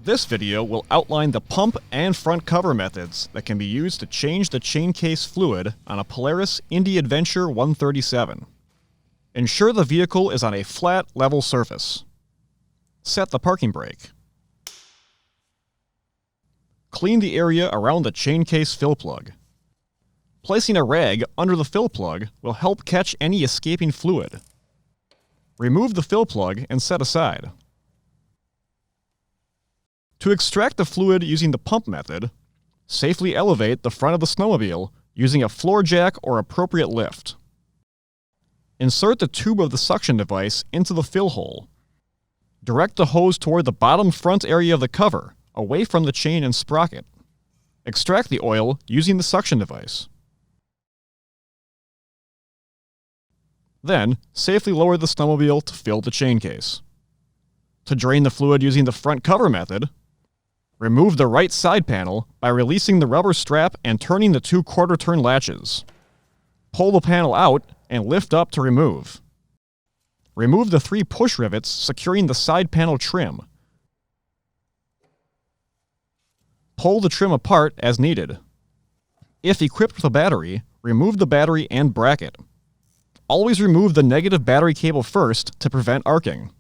This video will outline the pump and front cover methods that can be used to change the Chaincase fluid on a Polaris INDY Adventure 137. Ensure the vehicle is on a flat, level surface. Set the parking brake. Clean the area around the Chaincase fill plug. Placing a rag under the fill plug will help catch any escaping fluid. Remove the fill plug and set aside. To extract the fluid using the pump method, safely elevate the front of the snowmobile using a floor jack or appropriate lift. Insert the tube of the suction device into the fill hole. Direct the hose toward the bottom front area of the cover, away from the chain and sprocket. Extract the oil using the suction device. Then, safely lower the snowmobile to fill the Chaincase. To drain the fluid using the front cover method, remove the right side panel by releasing the rubber strap and turning the 2 quarter-turn latches. Pull the panel out and lift up to remove. Remove the 3 push rivets securing the side panel trim. Pull the trim apart as needed. If equipped with a battery, remove the battery and bracket. Always remove the negative battery cable first to prevent arcing.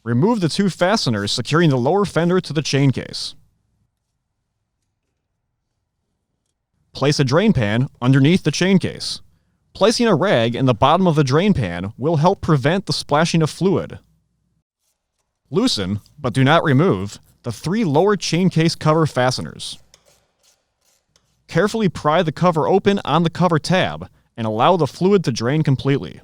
Remove the 2 fasteners securing the lower fender to the Chaincase. Place a drain pan underneath the Chaincase. Placing a rag in the bottom of the drain pan will help prevent the splashing of fluid. Loosen, but do not remove, the 3 lower Chaincase cover fasteners. Carefully pry the cover open on the cover tab and allow the fluid to drain completely.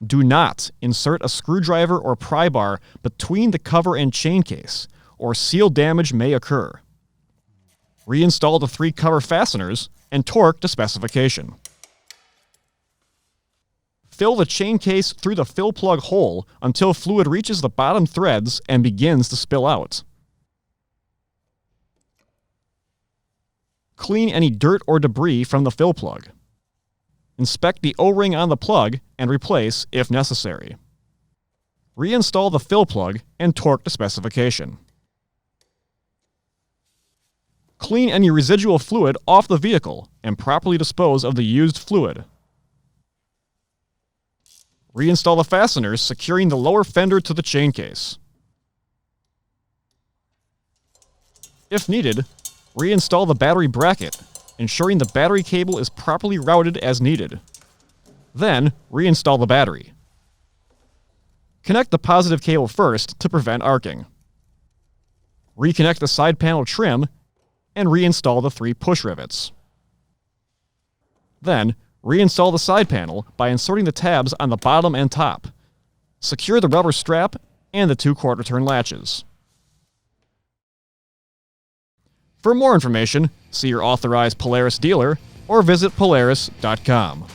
Do not insert a screwdriver or pry bar between the cover and Chaincase, or seal damage may occur. Reinstall the 3 cover fasteners and torque to specification. Fill the Chaincase through the fill plug hole until fluid reaches the bottom threads and begins to spill out. Clean any dirt or debris from the fill plug. Inspect the O-ring on the plug and replace if necessary. Reinstall the fill plug and torque to specification. Clean any residual fluid off the vehicle and properly dispose of the used fluid. Reinstall the fasteners securing the lower fender to the Chaincase. If needed, reinstall the battery bracket, ensuring the battery cable is properly routed as needed. Then, reinstall the battery. Connect the positive cable first to prevent arcing. Reconnect the side panel trim and reinstall the 3 push rivets. Then, reinstall the side panel by inserting the tabs on the bottom and top. Secure the rubber strap and the 2 quarter-turn latches. For more information, see your authorized Polaris dealer or visit Polaris.com.